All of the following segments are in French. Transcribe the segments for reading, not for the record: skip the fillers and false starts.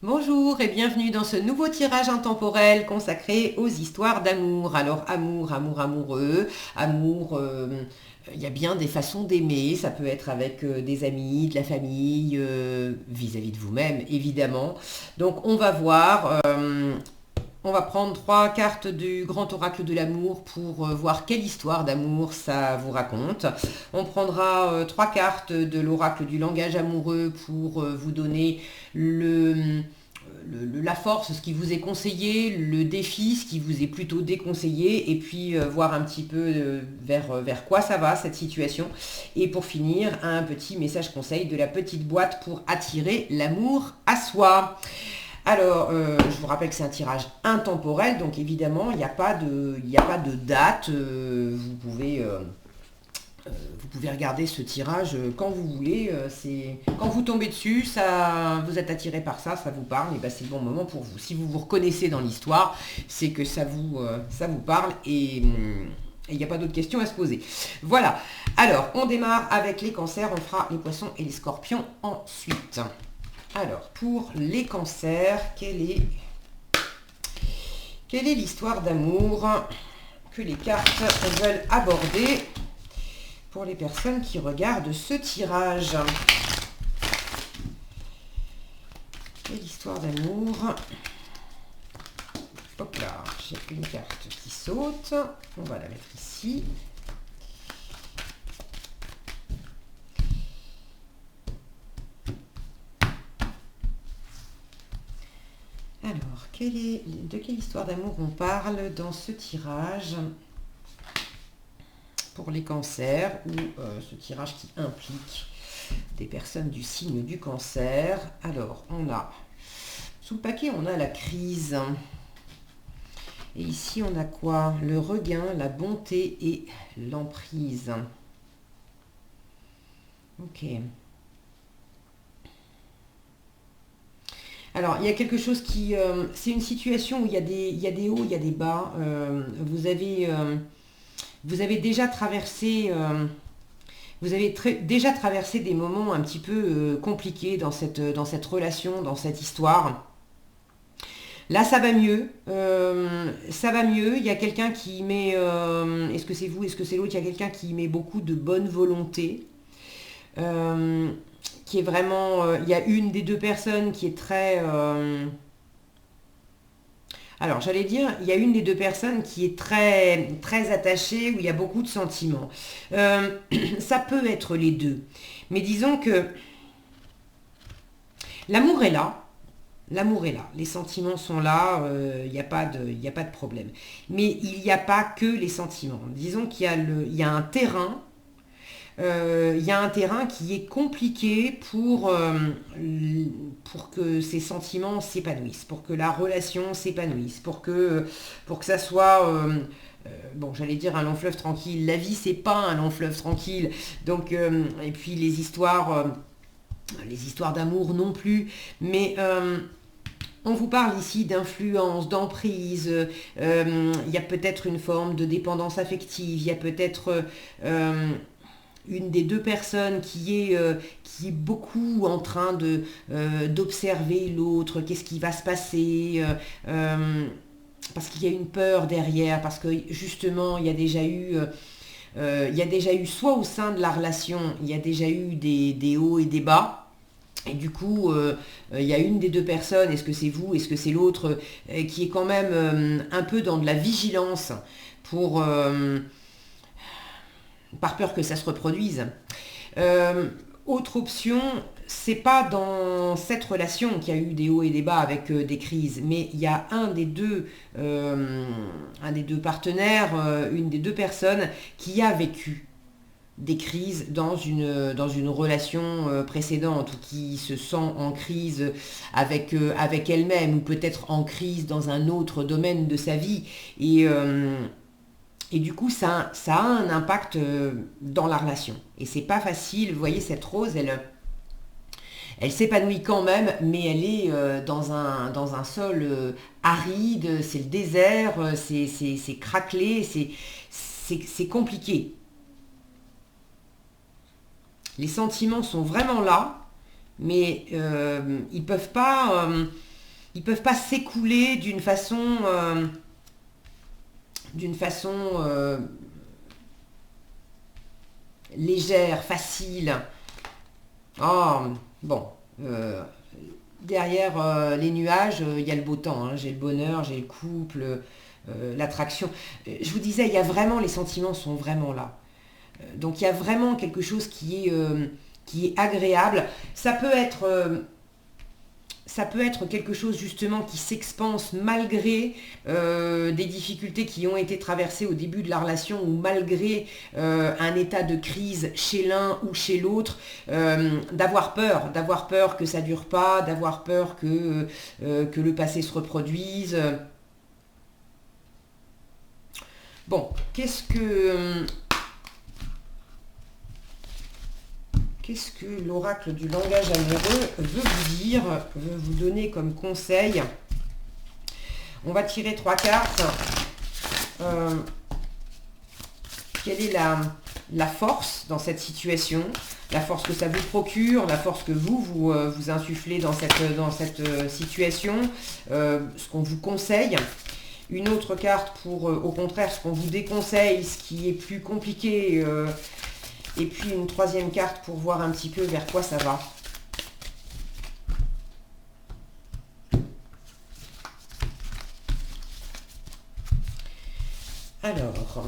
Bonjour et bienvenue dans ce nouveau tirage intemporel consacré aux histoires d'amour. Alors amour, amour amoureux, amour, il y a bien des façons d'aimer, ça peut être avec des amis, de la famille, vis-à-vis de vous-même évidemment. Donc on va voir, on va prendre trois cartes du grand oracle de l'amour pour voir quelle histoire d'amour ça vous raconte. On prendra trois cartes de l'oracle du langage amoureux pour vous donner la force, ce qui vous est conseillé, le défi, ce qui vous est plutôt déconseillé, et puis voir un petit peu vers quoi ça va cette situation. Et pour finir, un petit message conseil de la petite boîte pour attirer l'amour à soi. Alors, je vous rappelle que c'est un tirage intemporel, donc évidemment, il n'y a pas de date. Vous pouvez regarder ce tirage quand vous voulez. Quand vous tombez dessus, vous êtes attiré par ça, ça vous parle, et ben c'est le bon moment pour vous. Si vous vous reconnaissez dans l'histoire, c'est que ça vous parle et il n'y a pas d'autres questions à se poser. Voilà. Alors, on démarre avec les cancers, on fera les poissons et les scorpions ensuite. Alors, pour les cancers, quelle est l'histoire d'amour que les cartes veulent aborder pour les personnes qui regardent ce tirage? Quelle histoire d'amour? Hop là, j'ai une carte qui saute. On va la mettre ici. Alors, de quelle histoire d'amour on parle dans ce tirage pour les cancers ou ce tirage qui implique des personnes du signe du cancer? Alors, sous le paquet, on a la crise. Et ici, on a quoi? Le regain, la bonté et l'emprise. Ok. Alors, il y a quelque chose qui... c'est une situation où il y a des hauts, il y a des bas. Vous avez déjà traversé... déjà traversé des moments un petit peu compliqués dans cette relation, dans cette histoire. Là, ça va mieux. Ça va mieux. Il y a quelqu'un qui met... est-ce que c'est vous? Est-ce que c'est l'autre? Il y a quelqu'un qui met beaucoup de bonne volonté. Qui est vraiment... il y a une des deux personnes qui est très... alors, j'allais dire, il y a une des deux personnes qui est très, très attachée, où il y a beaucoup de sentiments. Ça peut être les deux. Mais disons que l'amour est là. L'amour est là. Les sentiments sont là. Il n'y a pas de problème. Mais il n'y a pas que les sentiments. Disons qu'il y a un terrain. Il y a un terrain qui est compliqué pour que ces sentiments s'épanouissent, pour que la relation s'épanouisse, pour que ça soit, bon, j'allais dire un long fleuve tranquille. La vie, c'est pas un long fleuve tranquille. Donc, et puis les histoires d'amour non plus. Mais on vous parle ici d'influence, d'emprise. Il y a peut-être une forme de dépendance affective. Il y a peut-être une des deux personnes qui est beaucoup en train d'observer l'autre, qu'est-ce qui va se passer, parce qu'il y a une peur derrière, parce que justement il y a déjà eu soit au sein de la relation, il y a déjà eu des hauts et des bas. Et du coup, il y a une des deux personnes, est-ce que c'est vous, est-ce que c'est l'autre, qui est quand même un peu dans de la vigilance pour, par peur que ça se reproduise. Autre option, c'est pas dans cette relation qu'il y a eu des hauts et des bas avec des crises, mais il y a un des deux partenaires, une des deux personnes qui a vécu des crises dans une relation précédente, ou qui se sent en crise avec elle-même, ou peut-être en crise dans un autre domaine de sa vie. Et du coup, ça a un impact dans la relation. Et c'est pas facile. Vous voyez, cette rose, elle s'épanouit quand même, mais elle est dans un sol aride. C'est le désert, c'est craquelé, c'est compliqué. Les sentiments sont vraiment là, mais ils peuvent pas... ils peuvent pas s'écouler d'une façon légère, facile. Oh, bon. Derrière les nuages, il y a le beau temps. Hein. J'ai le bonheur, j'ai le couple, l'attraction. Je vous disais, il y a vraiment, les sentiments sont vraiment là. Donc il y a vraiment quelque chose qui est agréable. Ça peut être quelque chose justement qui s'expanse malgré des difficultés qui ont été traversées au début de la relation ou malgré un état de crise chez l'un ou chez l'autre, d'avoir peur que ça dure pas, d'avoir peur que le passé se reproduise. Bon, qu'est-ce que l'oracle du langage amoureux veut vous dire, veut vous donner comme conseil? On va tirer 3 cartes. Quelle est la force dans cette situation? La force que ça vous procure, la force que vous insufflez dans cette situation, ce qu'on vous conseille. Une autre carte pour, au contraire, ce qu'on vous déconseille, ce qui est plus compliqué. Et puis une 3e carte pour voir un petit peu vers quoi ça va. Alors,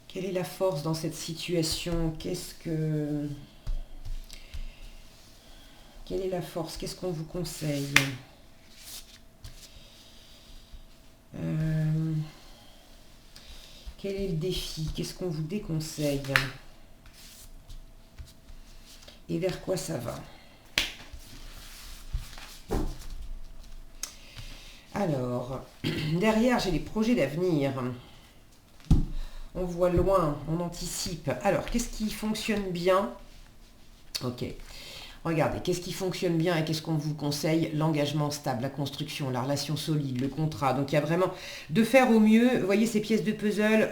quelle est la force dans cette situation? Quelle est la force? Qu'est-ce qu'on vous conseille? Quel est le défi? Qu'est-ce qu'on vous déconseille? Et vers quoi ça va? Alors, derrière, j'ai les projets d'avenir. On voit loin, on anticipe. Alors, qu'est-ce qui fonctionne bien? Ok. Regardez, qu'est-ce qui fonctionne bien et qu'est-ce qu'on vous conseille? L'engagement stable, la construction, la relation solide, le contrat. Donc il y a vraiment de faire au mieux. Vous voyez ces pièces de puzzle,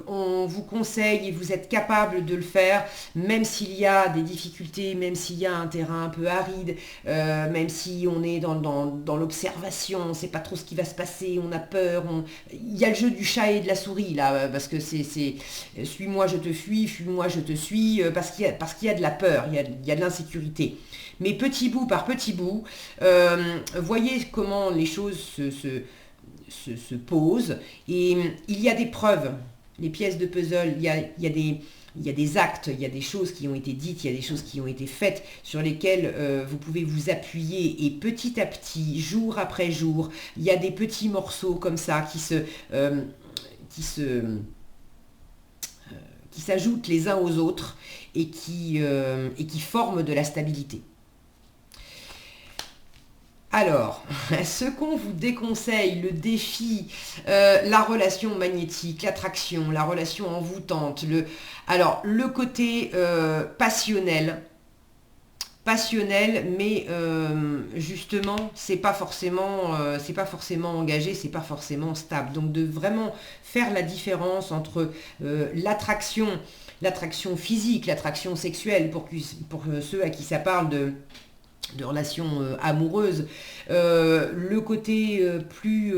on vous conseille et vous êtes capable de le faire, même s'il y a des difficultés, même s'il y a un terrain un peu aride, même si on est dans l'observation, on ne sait pas trop ce qui va se passer, on a peur. Il y a le jeu du chat et de la souris là, parce que c'est suis-moi je te fuis-moi je te suis, parce qu'il y a de la peur, il y a de l'insécurité. Mais petit bout par petit bout, voyez comment les choses se posent. Et il y a des preuves, les pièces de puzzle, il y a des actes, il y a des choses qui ont été dites, il y a des choses qui ont été faites sur lesquelles vous pouvez vous appuyer. Et petit à petit, jour après jour, il y a des petits morceaux comme ça qui s'ajoutent les uns aux autres et qui forment de la stabilité. Alors, ce qu'on vous déconseille, le défi, la relation magnétique, l'attraction, la relation envoûtante, le côté passionnel, mais justement c'est pas forcément engagé, c'est pas forcément stable. Donc de vraiment faire la différence entre l'attraction physique, l'attraction sexuelle pour ceux à qui ça parle de relations amoureuses, le côté plus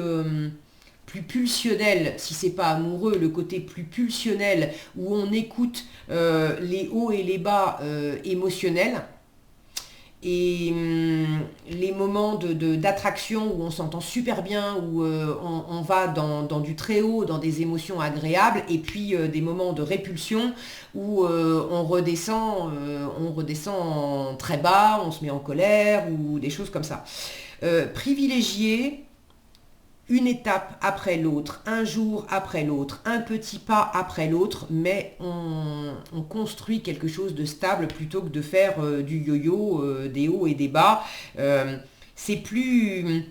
pulsionnel, si c'est pas amoureux, le côté plus pulsionnel où on écoute les hauts et les bas émotionnels. Et les moments d'attraction où on s'entend super bien, où on va dans du très haut, dans des émotions agréables, et puis des moments de répulsion où on redescend très bas, on se met en colère, ou des choses comme ça. Privilégier une étape après l'autre, un jour après l'autre, un petit pas après l'autre, mais on construit quelque chose de stable plutôt que de faire du yo-yo, des hauts et des bas. C'est plus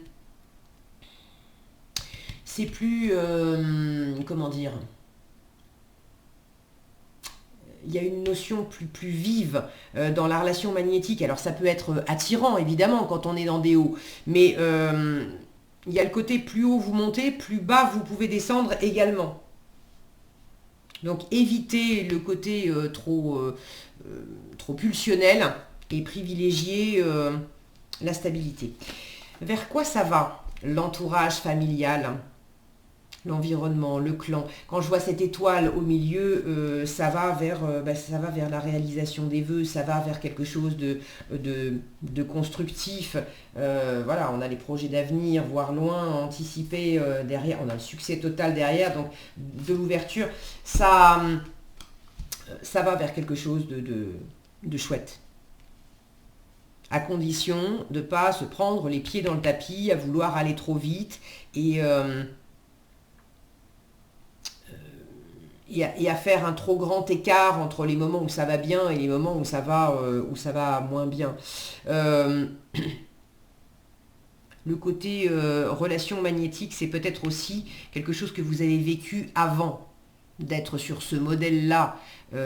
comment dire, il y a une notion plus vive dans la relation magnétique. Alors ça peut être attirant évidemment quand on est dans des hauts, mais il y a le côté plus haut vous montez, plus bas vous pouvez descendre également. Donc évitez le côté trop pulsionnel et privilégier la stabilité. Vers quoi ça va? L'entourage familial, l'environnement, le clan. Quand je vois cette étoile au milieu, ça va vers la réalisation des vœux, ça va vers quelque chose de constructif. Voilà, on a les projets d'avenir, voir loin, anticiper derrière, on a le succès total derrière, donc de l'ouverture, ça va vers quelque chose de chouette. À condition de ne pas se prendre les pieds dans le tapis, à vouloir aller trop vite et à faire un trop grand écart entre les moments où ça va bien et les moments où ça va moins bien. Le côté relation magnétique, c'est peut-être aussi quelque chose que vous avez vécu avant d'être sur ce modèle-là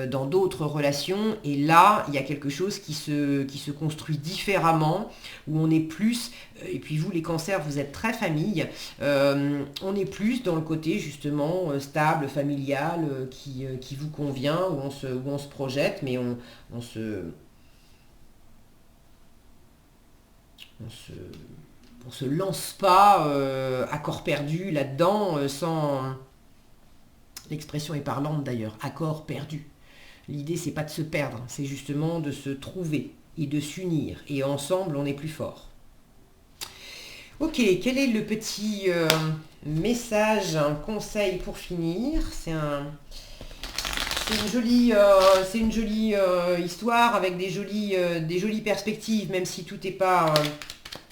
dans d'autres relations. Et là, il y a quelque chose qui se construit différemment, où on est plus, et puis vous les cancers, vous êtes très famille, on est plus dans le côté justement stable, familial, qui vous convient, où on se projette, mais on se lance pas à corps perdu là-dedans sans... L'expression est parlante d'ailleurs, à corps perdu. L'idée, c'est pas de se perdre, c'est justement de se trouver et de s'unir. Et ensemble, on est plus fort. Ok, quel est le petit message, un conseil pour finir? C'est une jolie histoire avec des jolies perspectives, même si tout n'est pas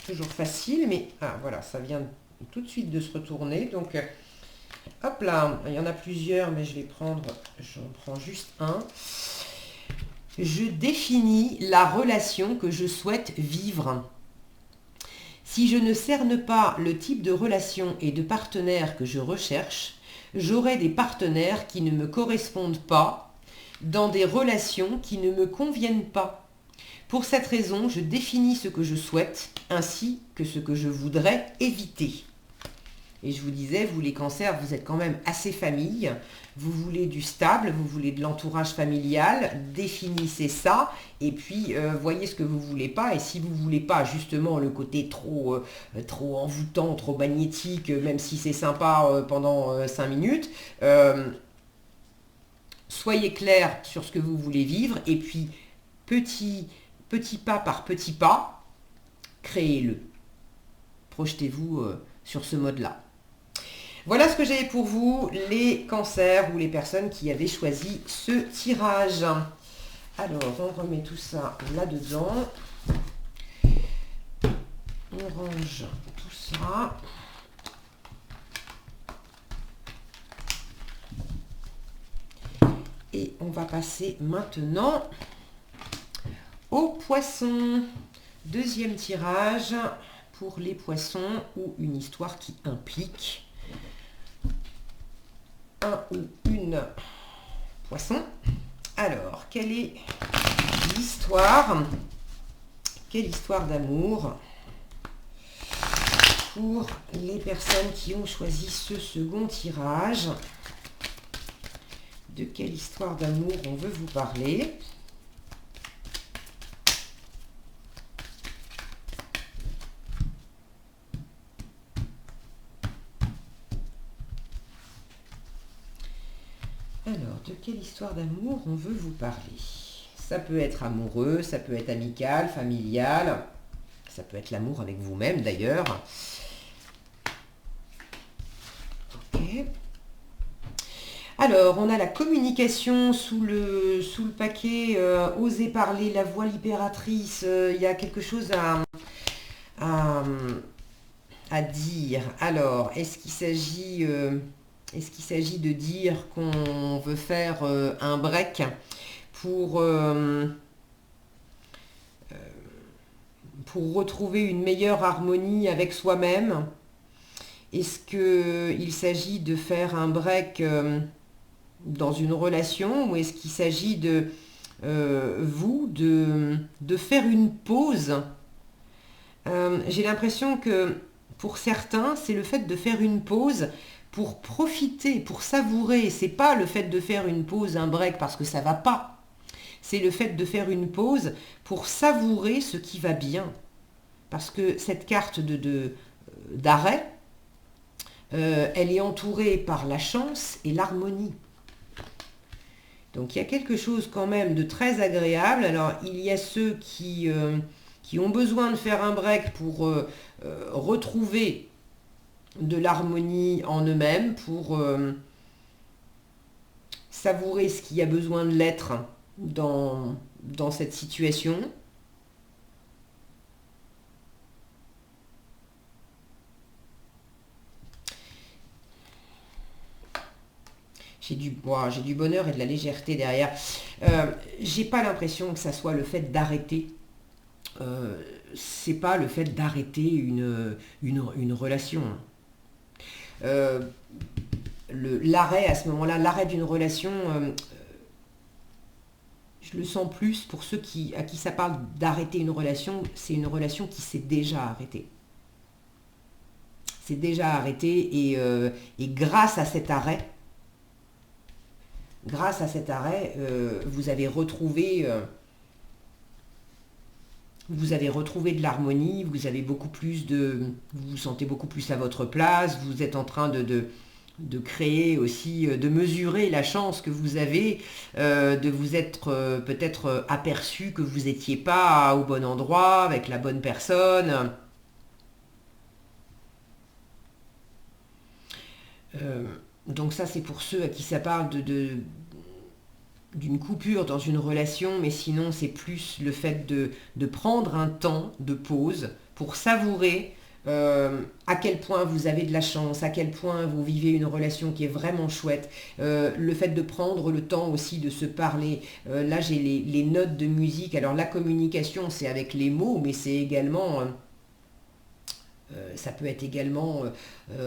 toujours facile. Mais voilà, ça vient tout de suite de se retourner. Donc... hop là, il y en a plusieurs, mais j'en prends juste un. Je définis la relation que je souhaite vivre. Si je ne cerne pas le type de relation et de partenaire que je recherche, j'aurai des partenaires qui ne me correspondent pas, dans des relations qui ne me conviennent pas. Pour cette raison, je définis ce que je souhaite, ainsi que ce que je voudrais éviter. Et je vous disais, vous les cancers, vous êtes quand même assez famille, vous voulez du stable, vous voulez de l'entourage familial, définissez ça, et puis voyez ce que vous ne voulez pas, et si vous ne voulez pas justement le côté trop envoûtant, trop magnétique, même si c'est sympa pendant 5 minutes, soyez clair sur ce que vous voulez vivre, et puis petit pas par petit pas, créez-le. Projetez-vous sur ce mode-là. Voilà ce que j'avais pour vous, les cancers ou les personnes qui avaient choisi ce tirage. Alors, on remet tout ça là-dedans. On range tout ça. Et on va passer maintenant aux poissons. Deuxième tirage pour les poissons ou une histoire qui implique un ou une poisson. Alors, quelle est l'histoire? Quelle histoire d'amour pour les personnes qui ont choisi ce second tirage? De quelle histoire d'amour on veut vous parler? Alors, de quelle histoire d'amour on veut vous parler? Ça peut être amoureux, ça peut être amical, familial, ça peut être l'amour avec vous-même d'ailleurs. Ok. Alors, on a la communication sous le paquet, oser parler, la voix libératrice, il y a quelque chose à dire. Alors, est-ce qu'il s'agit de dire qu'on veut faire un break pour retrouver une meilleure harmonie avec soi-même? Est-ce qu'il s'agit de faire un break dans une relation, ou est-ce qu'il s'agit de faire une pause? J'ai l'impression que pour certains, c'est le fait de faire une pause pour profiter, pour savourer. C'est pas le fait de faire une pause, un break parce que ça va pas. c'est le fait de faire une pause pour savourer ce qui va bien. Parce que cette carte d'arrêt, elle est entourée par la chance et l'harmonie. Donc il y a quelque chose quand même de très agréable. Alors il y a ceux qui ont besoin de faire un break pour retrouver de l'harmonie en eux-mêmes, pour savourer ce qui a besoin de l'être dans cette situation. J'ai du bonheur et de la légèreté derrière. J'ai pas l'impression que ça soit le fait d'arrêter. C'est pas le fait d'arrêter une relation. L'arrêt à ce moment-là, l'arrêt d'une relation, je le sens plus pour ceux à qui ça parle d'arrêter une relation, c'est une relation qui s'est déjà arrêtée. C'est déjà arrêté et grâce à cet arrêt, vous avez retrouvé de l'harmonie, vous vous sentez beaucoup plus à votre place, vous êtes en train de créer aussi, de mesurer la chance que vous avez, de vous être peut-être aperçu que vous n'étiez pas au bon endroit, avec la bonne personne. Donc ça, c'est pour ceux à qui ça parle d'une coupure dans une relation, mais sinon c'est plus le fait de prendre un temps de pause pour savourer à quel point vous avez de la chance, à quel point vous vivez une relation qui est vraiment chouette, le fait de prendre le temps aussi de se parler. Là j'ai les notes de musique, alors la communication c'est avec les mots, mais c'est également... ça peut être également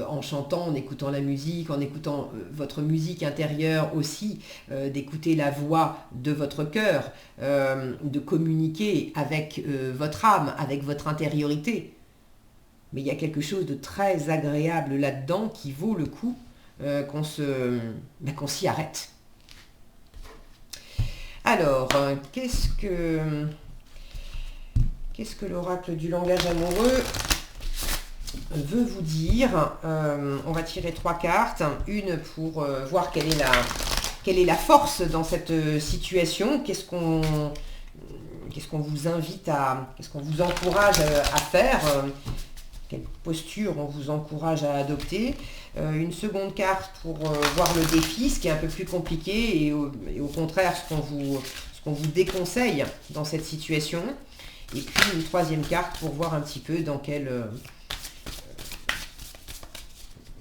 en chantant, en écoutant la musique, en écoutant votre musique intérieure aussi, d'écouter la voix de votre cœur, de communiquer avec votre âme, avec votre intériorité. Mais il y a quelque chose de très agréable là-dedans qui vaut le coup qu'on s'y arrête. Alors, qu'est-ce que l'oracle du langage amoureux veut vous dire? On va tirer 3 cartes, une pour voir quelle est la force dans cette situation, qu'est-ce qu'on vous invite qu'est-ce qu'on vous encourage à faire, quelle posture on vous encourage à adopter. Une seconde carte pour voir le défi, ce qui est un peu plus compliqué, et au contraire ce qu'on vous déconseille dans cette situation. Et puis une troisième carte pour voir un petit peu dans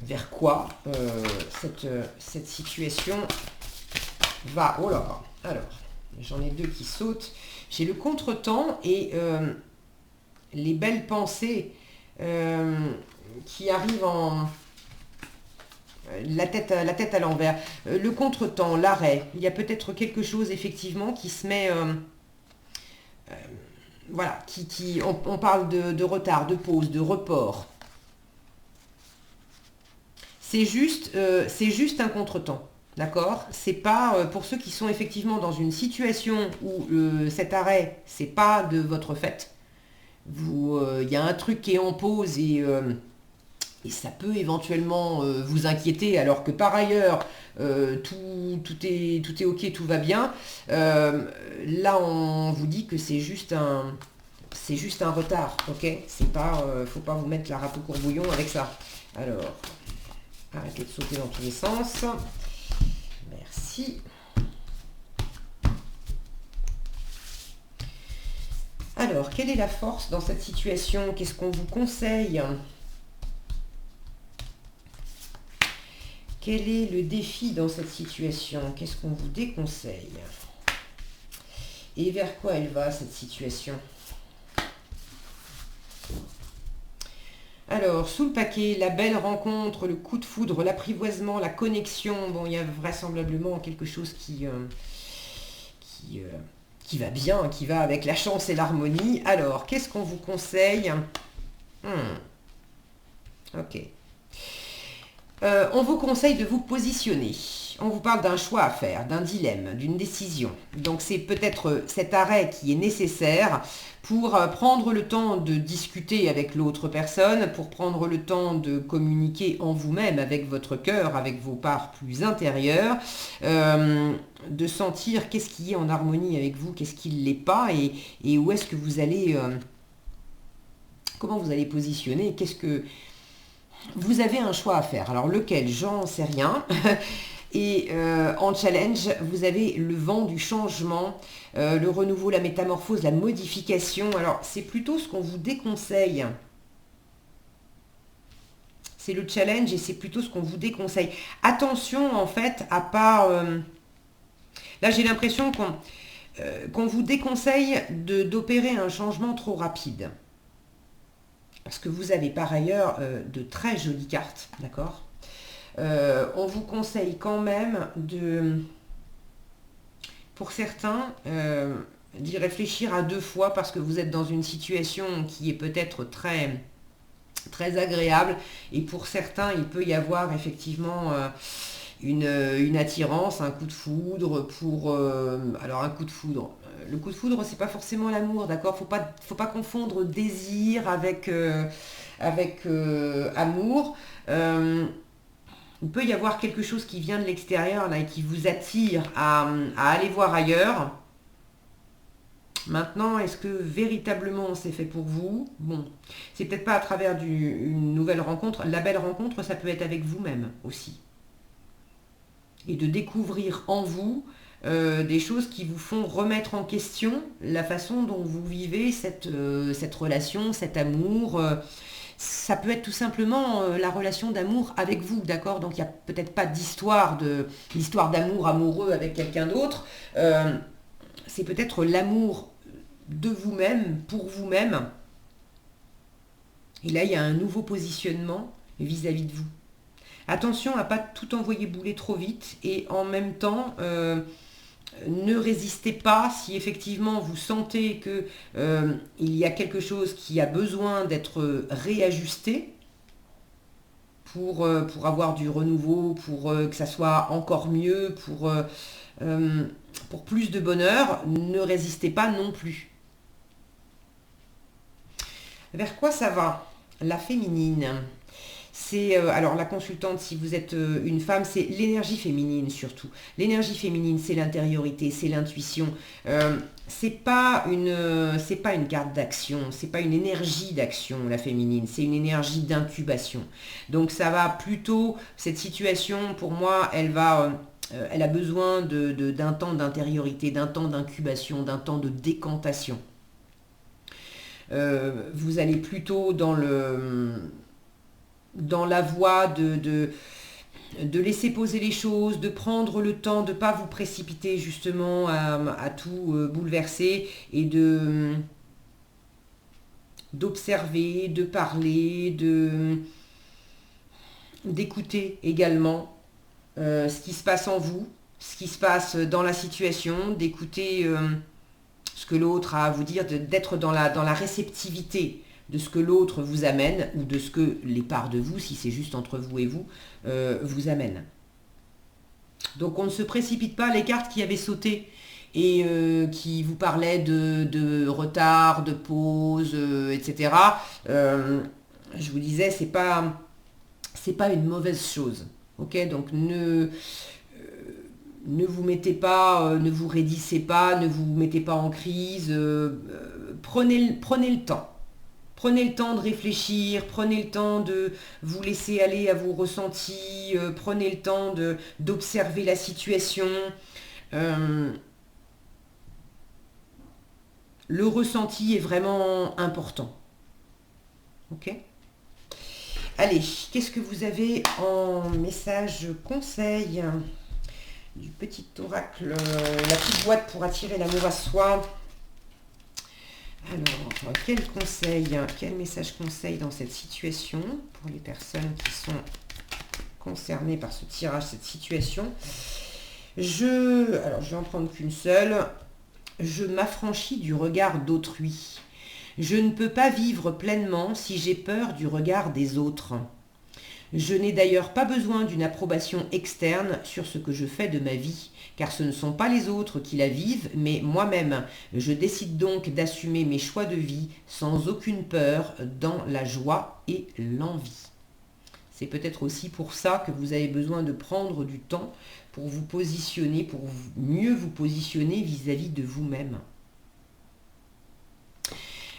vers quoi cette situation va. Oh là, alors, j'en ai 2 qui sautent. J'ai le contretemps et les belles pensées qui arrivent en... la tête à l'envers. Le contretemps, l'arrêt. Il y a peut-être quelque chose effectivement qui se met... voilà, on parle de retard, de pause, de report. C'est juste un contretemps, d'accord? C'est pas pour ceux qui sont effectivement dans une situation où cet arrêt, c'est pas de votre fait. Il y a un truc qui est en pause et ça peut éventuellement vous inquiéter, alors que par ailleurs tout est ok, tout va bien. Là, on vous dit que c'est juste un retard, ok? C'est pas, faut pas vous mettre la râpe au courbouillon avec ça. Alors. Arrêtez de sauter dans tous les sens. Merci. Alors, quelle est la force dans cette situation? Qu'est-ce qu'on vous conseille? Quel est le défi dans cette situation? Qu'est-ce qu'on vous déconseille? Et vers quoi elle va, cette situation? Alors, sous le paquet, la belle rencontre, le coup de foudre, l'apprivoisement, la connexion. Bon, il y a vraisemblablement quelque chose qui va bien, qui va avec la chance et l'harmonie. Alors, qu'est-ce qu'on vous conseille? Ok. On vous conseille de vous positionner. On vous parle d'un choix à faire, d'un dilemme, d'une décision. Donc c'est peut-être cet arrêt qui est nécessaire pour prendre le temps de discuter avec l'autre personne, pour prendre le temps de communiquer en vous-même avec votre cœur, avec vos parts plus intérieures, de sentir qu'est-ce qui est en harmonie avec vous, qu'est-ce qui ne l'est pas et où est-ce que vous allez... comment vous allez positionner, qu'est-ce que... Vous avez un choix à faire. Alors lequel, j'en sais rien. Et en challenge, vous avez le vent du changement, le renouveau, la métamorphose, la modification. Alors c'est plutôt ce qu'on vous déconseille. C'est le challenge et c'est plutôt ce qu'on vous déconseille. Attention en fait à pas... là j'ai l'impression qu'on vous déconseille d'opérer un changement trop rapide. Parce que vous avez par ailleurs de très jolies cartes, d'accord ? On vous conseille quand même pour certains, d'y réfléchir à 2 fois parce que vous êtes dans une situation qui est peut-être très, très agréable et pour certains, il peut y avoir effectivement une attirance, un coup de foudre alors un coup de foudre. Le coup de foudre, c'est pas forcément l'amour, d'accord ? Faut pas confondre désir avec amour. Il peut y avoir quelque chose qui vient de l'extérieur là et qui vous attire à aller voir ailleurs. Maintenant, est-ce que véritablement c'est fait pour vous ? Bon, c'est peut-être pas à travers une nouvelle rencontre. La belle rencontre, ça peut être avec vous-même aussi. Et de découvrir en vous des choses qui vous font remettre en question la façon dont vous vivez cette relation, cet amour. Ça peut être tout simplement la relation d'amour avec vous, d'accord ? Donc il n'y a peut-être pas d'histoire d'amour amoureux avec quelqu'un d'autre. C'est peut-être l'amour de vous-même, pour vous-même. Et là, il y a un nouveau positionnement vis-à-vis de vous. Attention à ne pas tout envoyer bouler trop vite et en même temps, ne résistez pas si effectivement vous sentez que il y a quelque chose qui a besoin d'être réajusté pour avoir du renouveau, pour que ça soit encore mieux, pour plus de bonheur. Ne résistez pas non plus. Vers quoi ça va ? La féminine. C'est, alors la consultante, si vous êtes une femme, c'est l'énergie féminine surtout. L'énergie féminine, c'est l'intériorité, c'est l'intuition. C'est pas une carte d'action, c'est pas une énergie d'action, la féminine, c'est une énergie d'incubation. Donc ça va plutôt, cette situation, pour moi, elle a besoin d'un temps d'intériorité, d'un temps d'incubation, d'un temps de décantation. Vous allez plutôt dans la voie de laisser poser les choses, de prendre le temps, de ne pas vous précipiter justement à tout bouleverser et d'observer, de parler, d'écouter également ce qui se passe en vous, ce qui se passe dans la situation, d'écouter ce que l'autre a à vous dire, d'être dans la réceptivité de ce que l'autre vous amène, ou de ce que les parts de vous, si c'est juste entre vous et vous, vous amènent. Donc on ne se précipite pas. Les cartes qui avaient sauté et qui vous parlaient de retard, de pause, etc. Je vous disais, c'est pas une mauvaise chose. Ok, donc ne vous mettez pas, ne vous raidissez pas, ne vous mettez pas en crise. Prenez le temps. Prenez le temps de réfléchir, prenez le temps de vous laisser aller à vos ressentis, prenez le temps d'observer la situation. Le ressenti est vraiment important. Ok ? Allez, qu'est-ce que vous avez en message conseil du petit oracle, la petite boîte pour attirer l'amour à soi. Alors, quel message conseil dans cette situation pour les personnes qui sont concernées par ce tirage, cette situation. Alors je vais en prendre qu'une seule. Je m'affranchis du regard d'autrui. Je ne peux pas vivre pleinement si j'ai peur du regard des autres. Je n'ai d'ailleurs pas besoin d'une approbation externe sur ce que je fais de ma vie, car ce ne sont pas les autres qui la vivent, mais moi-même. Je décide donc d'assumer mes choix de vie sans aucune peur, dans la joie et l'envie. C'est peut-être aussi pour ça que vous avez besoin de prendre du temps pour vous positionner, pour mieux vous positionner vis-à-vis de vous-même.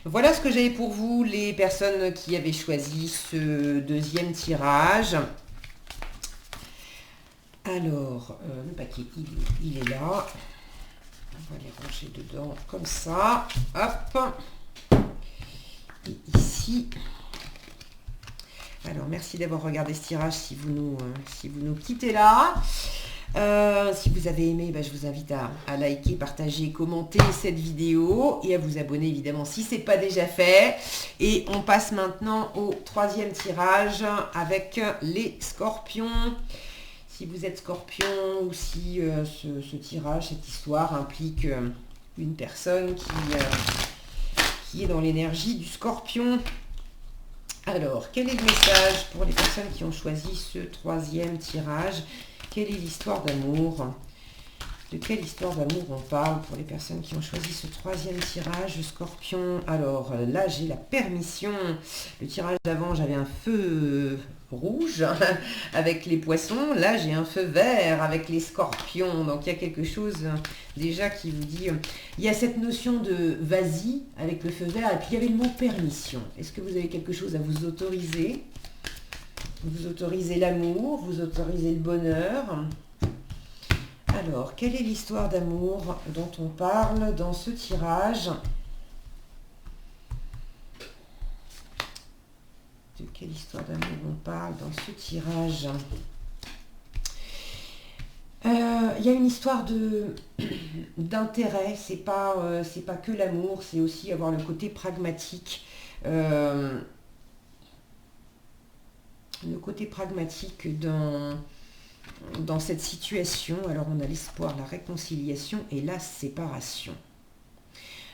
Voilà ce que j'avais pour vous, les personnes qui avaient choisi ce deuxième tirage. Alors, le paquet, il est là. On va les ranger dedans comme ça. Hop. Et ici. Alors, merci d'avoir regardé ce tirage si vous nous quittez là. Si vous avez aimé, je vous invite à liker, partager, commenter cette vidéo et à vous abonner évidemment si ce n'est pas déjà fait. Et on passe maintenant au troisième tirage avec les scorpions. Si vous êtes scorpion ou si ce tirage, cette histoire implique une personne qui est dans l'énergie du scorpion. Alors, quel est le message pour les personnes qui ont choisi ce troisième tirage? Quelle est l'histoire d'amour? De quelle histoire d'amour on parle pour les personnes qui ont choisi ce troisième tirage, scorpion? Alors là, j'ai la permission. Le tirage d'avant, j'avais un feu rouge avec les poissons. Là, j'ai un feu vert avec les scorpions. Donc, il y a quelque chose déjà qui vous dit... Il y a cette notion de vas-y avec le feu vert. Et puis, il y avait le mot permission. Est-ce que vous avez quelque chose à vous autoriser? Vous autorisez l'amour, vous autorisez le bonheur. Alors, quelle est l'histoire d'amour dont on parle dans ce tirage? De quelle histoire d'amour on parle dans ce tirage? Il y a une histoire d'intérêt. C'est pas que l'amour, c'est aussi avoir le côté pragmatique. Le côté pragmatique dans cette situation. Alors, on a l'espoir, la réconciliation et la séparation.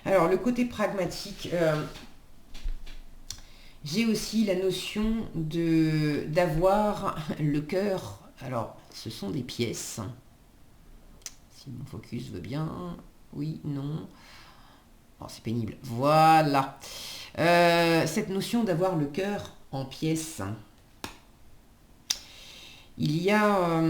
Alors, le côté pragmatique, j'ai aussi la notion d'avoir le cœur. Alors, ce sont des pièces. Si mon focus veut bien. Oui, non. Oh, c'est pénible. Voilà. Cette notion d'avoir le cœur en pièces. Il y a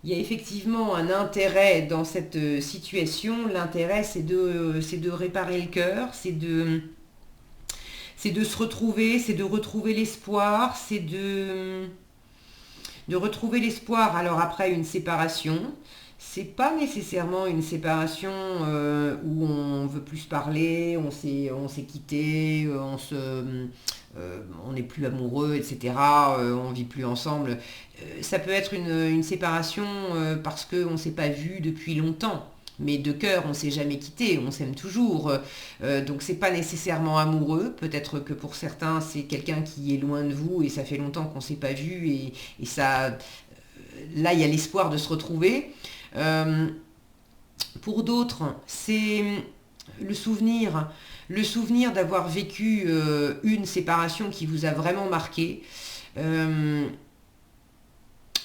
effectivement un intérêt dans cette situation. L'intérêt, c'est de réparer le cœur, c'est de se retrouver, c'est de retrouver l'espoir, c'est de retrouver l'espoir. Alors après une séparation, c'est pas nécessairement une séparation où on veut plus parler, on s'est quitté, on n'est plus amoureux, etc. On vit plus ensemble. Ça peut être une séparation parce qu'on ne s'est pas vu depuis longtemps. Mais de cœur, on ne s'est jamais quitté, on s'aime toujours. Donc c'est pas nécessairement amoureux. Peut-être que pour certains, c'est quelqu'un qui est loin de vous et ça fait longtemps qu'on ne s'est pas vu et ça, là, il y a l'espoir de se retrouver. Pour d'autres, c'est le souvenir d'avoir vécu une séparation qui vous a vraiment marqué.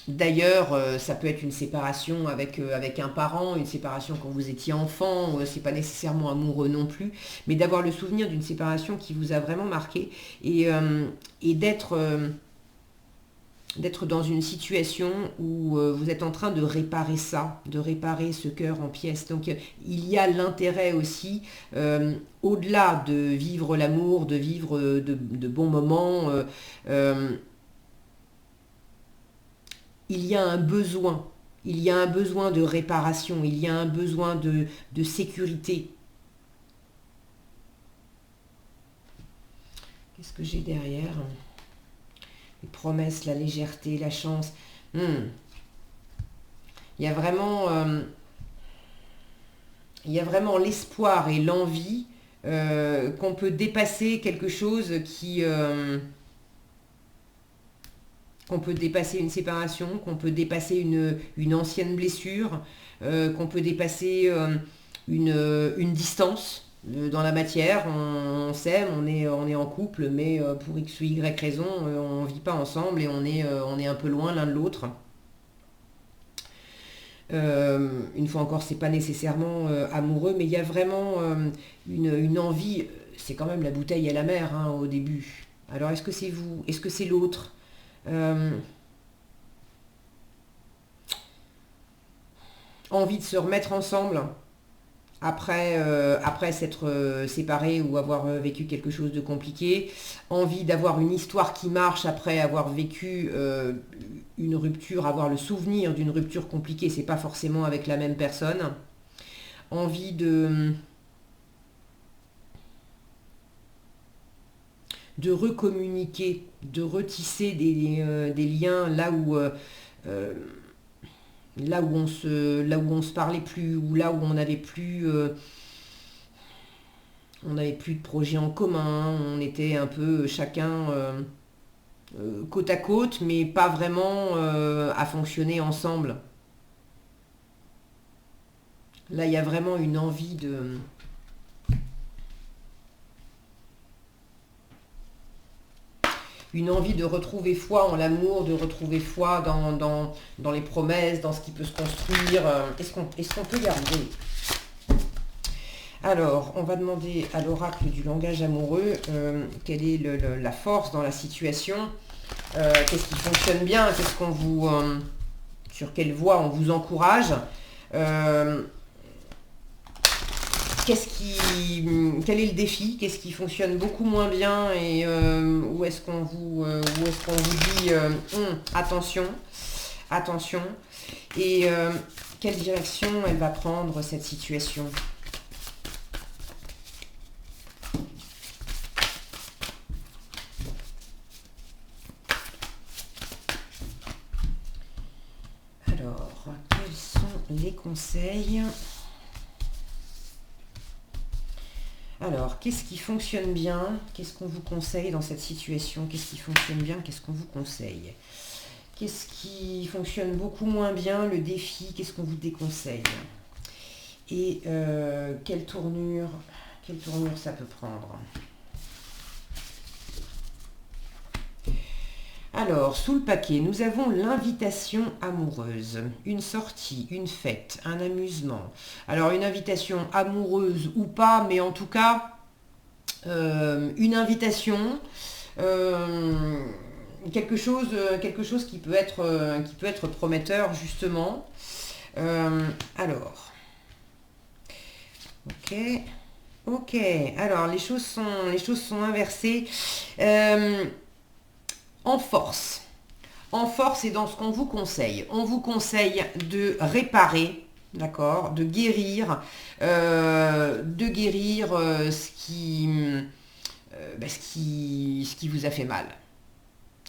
D'ailleurs, ça peut être une séparation avec un parent, une séparation quand vous étiez enfant, c'est pas nécessairement amoureux non plus, mais d'avoir le souvenir d'une séparation qui vous a vraiment marqué et d'être dans une situation où vous êtes en train de réparer ça, de réparer ce cœur en pièces. Donc il y a l'intérêt aussi, au-delà de vivre l'amour, de vivre de bons moments, il y a un besoin. Il y a un besoin de réparation, il y a un besoin de sécurité. Qu'est-ce que j'ai derrière ? Les promesses, la légèreté, la chance. Il y a vraiment l'espoir et l'envie qu'on peut dépasser quelque chose qu'on peut dépasser une séparation, qu'on peut dépasser une ancienne blessure, qu'on peut dépasser une distance. dans la matière, on s'aime, on est en couple, mais pour X ou Y raison, on ne vit pas ensemble et on est un peu loin l'un de l'autre. Une fois encore, c'est pas nécessairement amoureux, mais il y a vraiment une envie, c'est quand même la bouteille à la mer hein, au début. Alors est-ce que c'est vous? Est-ce que c'est l'autre? Euh, Envie de se remettre ensemble après s'être séparé ou avoir vécu quelque chose de compliqué, envie d'avoir une histoire qui marche après avoir vécu une rupture, avoir le souvenir d'une rupture compliquée, c'est pas forcément avec la même personne, envie de recommuniquer, de retisser des liens euh, là où on se parlait plus, ou là où on n'avait plus de projets en commun, on était un peu chacun côte à côte, mais pas vraiment à fonctionner ensemble. Là, il y a vraiment une envie de retrouver foi en l'amour, de retrouver foi dans les promesses, dans ce qui peut se construire. Est-ce qu'on peut y arriver? Alors, on va demander à l'oracle du langage amoureux quelle est la force dans la situation, qu'est-ce qui fonctionne bien, qu'est-ce qu'on vous, sur quelle voie on vous encourage, quel est le défi, qu'est-ce qui fonctionne beaucoup moins bien et où est-ce qu'on vous dit attention, attention, et quelle direction elle va prendre cette situation. Alors, quels sont les conseils? Alors, qu'est-ce qui fonctionne bien? Qu'est-ce qu'on vous conseille dans cette situation? Qu'est-ce qui fonctionne bien? Qu'est-ce qu'on vous conseille? Qu'est-ce qui fonctionne beaucoup moins bien? Le défi, qu'est-ce qu'on vous déconseille? Et quelle tournure ça peut prendre? Alors, sous le paquet, nous avons l'invitation amoureuse, une sortie, une fête, un amusement. Alors, une invitation amoureuse ou pas, mais en tout cas, une invitation, quelque chose qui peut être prometteur, justement. Alors, ok, alors les choses sont inversées. En force. En force et dans ce qu'on vous conseille. On vous conseille de réparer, d'accord, de guérir ce qui vous a fait mal.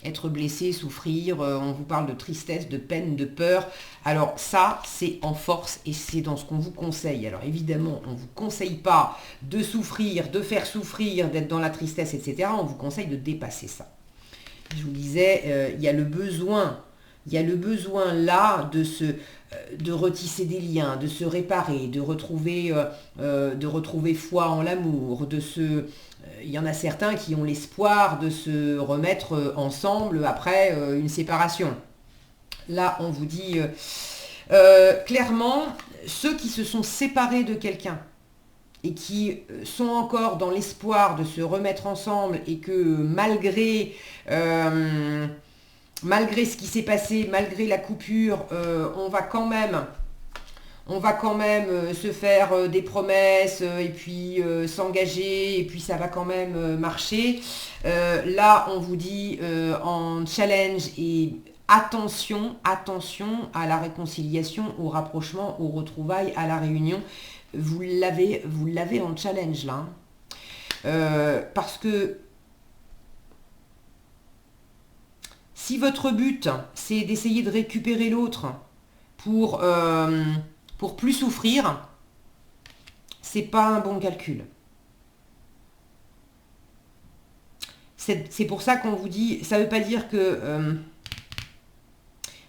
Être blessé, souffrir, on vous parle de tristesse, de peine, de peur. Alors ça, c'est en force et c'est dans ce qu'on vous conseille. Alors évidemment, on ne vous conseille pas de souffrir, de faire souffrir, d'être dans la tristesse, etc. On vous conseille de dépasser ça. Je vous disais, il y a le besoin là de retisser des liens, de se réparer, de retrouver foi en l'amour, il y en a certains qui ont l'espoir de se remettre ensemble après une séparation. Là, on vous dit clairement, ceux qui se sont séparés de quelqu'un et qui sont encore dans l'espoir de se remettre ensemble et que malgré ce qui s'est passé, malgré la coupure, on va quand même se faire des promesses et puis s'engager et puis ça va quand même marcher. Là, on vous dit en challenge et attention à la réconciliation, au rapprochement, aux retrouvailles, à la réunion. Vous l'avez en challenge là. Parce que si votre but c'est d'essayer de récupérer l'autre pour plus souffrir, c'est pas un bon calcul. C'est pour ça qu'on vous dit, ça veut pas dire que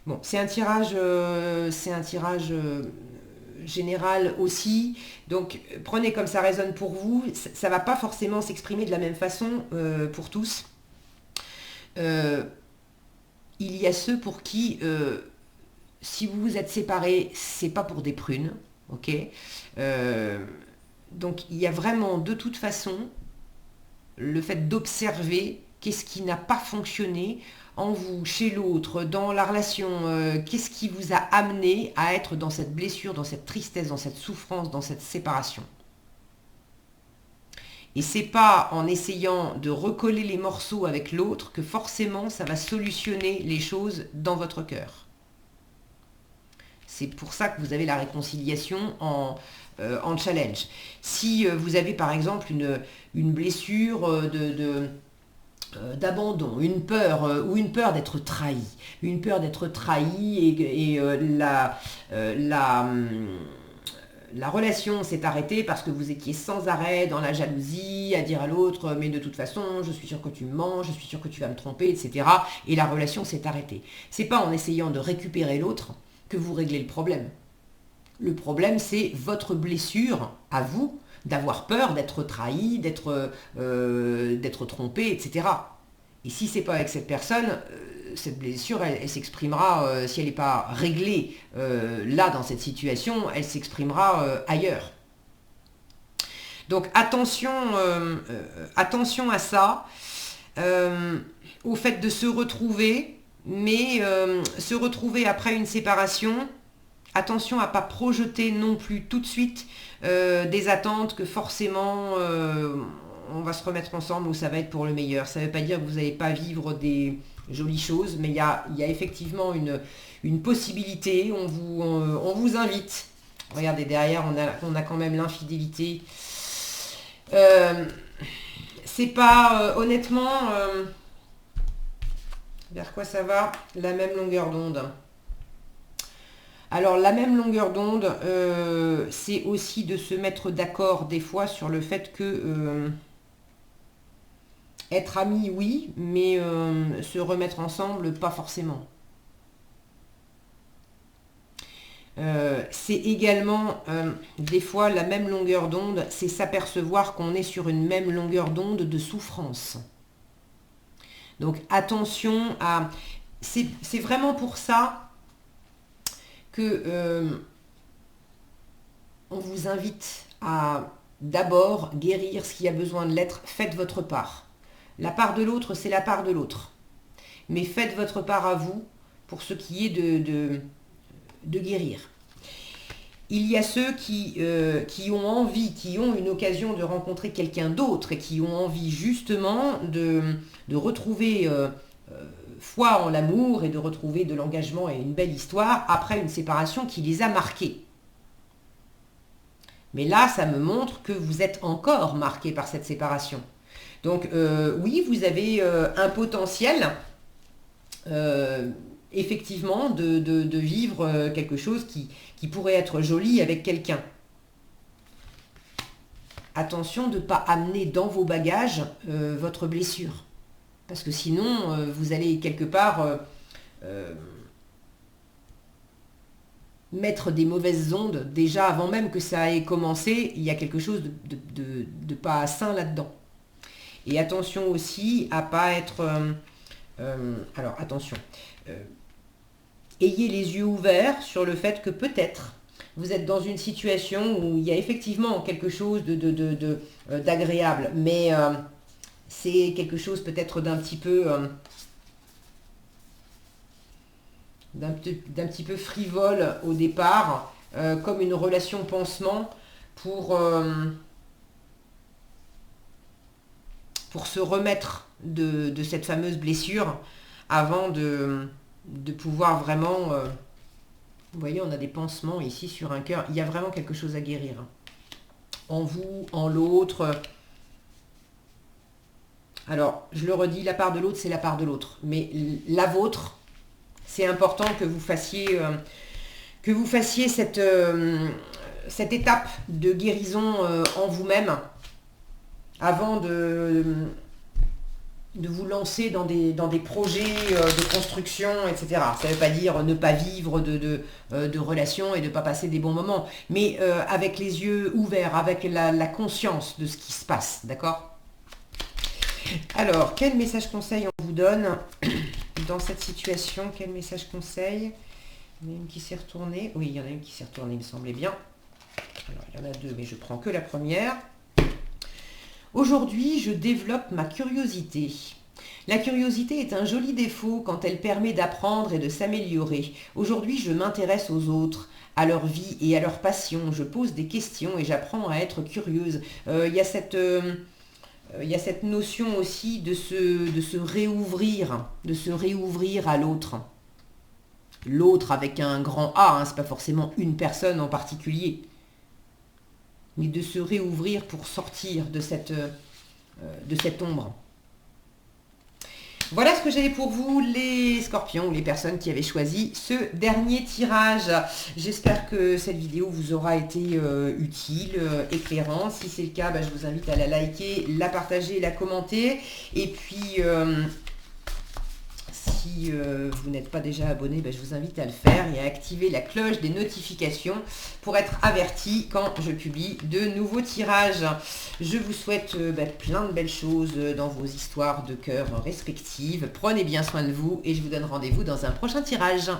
bon, c'est un tirage général aussi. Donc prenez comme ça résonne pour vous. Ça ne va pas forcément s'exprimer de la même façon pour tous. Il y a ceux pour qui, si vous vous êtes séparés, c'est pas pour des prunes. Ok. Donc il y a vraiment de toute façon le fait d'observer qu'est-ce qui n'a pas fonctionné en vous, chez l'autre, dans la relation, qu'est-ce qui vous a amené à être dans cette blessure, dans cette tristesse, dans cette souffrance, dans cette séparation. Et c'est pas en essayant de recoller les morceaux avec l'autre que forcément ça va solutionner les choses dans votre cœur. C'est pour ça que vous avez la réconciliation en challenge. Si vous avez par exemple une blessure d'abandon, une peur ou une peur d'être trahi. Une peur d'être trahi et la relation s'est arrêtée parce que vous étiez sans arrêt dans la jalousie, à dire à l'autre « mais de toute façon, je suis sûr que tu me mens, je suis sûr que tu vas me tromper, etc. » Et la relation s'est arrêtée. C'est pas en essayant de récupérer l'autre que vous réglez le problème. Le problème, c'est votre blessure à vous, d'avoir peur d'être trahi, d'être trompé, etc. Et si c'est pas avec cette personne, cette blessure, elle s'exprimera, si elle n'est pas réglée là, dans cette situation, elle s'exprimera ailleurs. Donc attention à ça, au fait de se retrouver, mais se retrouver après une séparation. Attention à ne pas projeter non plus tout de suite des attentes que forcément on va se remettre ensemble ou ça va être pour le meilleur. Ça ne veut pas dire que vous n'allez pas vivre des jolies choses, mais il y a effectivement une possibilité. On vous invite. Regardez, derrière, on a quand même l'infidélité. C'est pas, honnêtement, vers quoi ça va? La même longueur d'onde. Alors la même longueur d'onde, c'est aussi de se mettre d'accord des fois sur le fait que être amis, oui, mais se remettre ensemble, pas forcément. C'est également des fois la même longueur d'onde, c'est s'apercevoir qu'on est sur une même longueur d'onde de souffrance. Donc attention à... C'est vraiment pour ça que on vous invite à d'abord guérir ce qui a besoin de l'être. Faites votre part. La part de l'autre, c'est la part de l'autre. Mais faites votre part à vous pour ce qui est de guérir. Il y a ceux qui ont envie, qui ont une occasion de rencontrer quelqu'un d'autre et qui ont envie justement de retrouver foi en l'amour et de retrouver de l'engagement et une belle histoire après une séparation qui les a marqués. Mais là, ça me montre que vous êtes encore marqué par cette séparation. Donc oui, vous avez un potentiel effectivement de vivre quelque chose qui pourrait être joli avec quelqu'un. Attention de ne pas amener dans vos bagages votre blessure. Parce que sinon, vous allez quelque part mettre des mauvaises ondes. Déjà, avant même que ça ait commencé, il y a quelque chose de pas sain là-dedans. Et attention aussi à pas être... alors, attention. Ayez les yeux ouverts sur le fait que peut-être vous êtes dans une situation où il y a effectivement quelque chose d'agréable, mais c'est quelque chose peut-être d'un petit peu frivole au départ, comme une relation pansement pour se remettre de cette fameuse blessure avant de pouvoir vraiment... vous voyez, on a des pansements ici sur un cœur. Il y a vraiment quelque chose à guérir. En vous, en l'autre. Alors, je le redis, la part de l'autre, c'est la part de l'autre. Mais la vôtre, c'est important que vous fassiez cette étape de guérison en vous-même avant de de vous lancer dans des projets de construction, etc. Ça ne veut pas dire ne pas vivre de relations et de ne pas passer des bons moments, mais avec les yeux ouverts, avec la conscience de ce qui se passe, d'accord? Alors, quel message conseil on vous donne dans cette situation? Quel message conseil? Il y en a une qui s'est retournée. Oui, il y en a une qui s'est retournée, il me semblait bien. Alors, il y en a deux, mais je prends que la première. Aujourd'hui, je développe ma curiosité. La curiosité est un joli défaut quand elle permet d'apprendre et de s'améliorer. Aujourd'hui, je m'intéresse aux autres, à leur vie et à leurs passions. Je pose des questions et j'apprends à être curieuse. Il y a cette notion aussi de se réouvrir à l'autre. L'autre avec un grand A, hein, c'est pas forcément une personne en particulier. Mais de se réouvrir pour sortir de cette ombre. Voilà ce que j'avais pour vous, les scorpions, ou les personnes qui avaient choisi ce dernier tirage. J'espère que cette vidéo vous aura été utile, éclairante. Si c'est le cas, je vous invite à la liker, la partager, la commenter. Et puis, si vous n'êtes pas déjà abonné, je vous invite à le faire et à activer la cloche des notifications pour être averti quand je publie de nouveaux tirages. Je vous souhaite plein de belles choses dans vos histoires de cœur respectives. Prenez bien soin de vous et je vous donne rendez-vous dans un prochain tirage.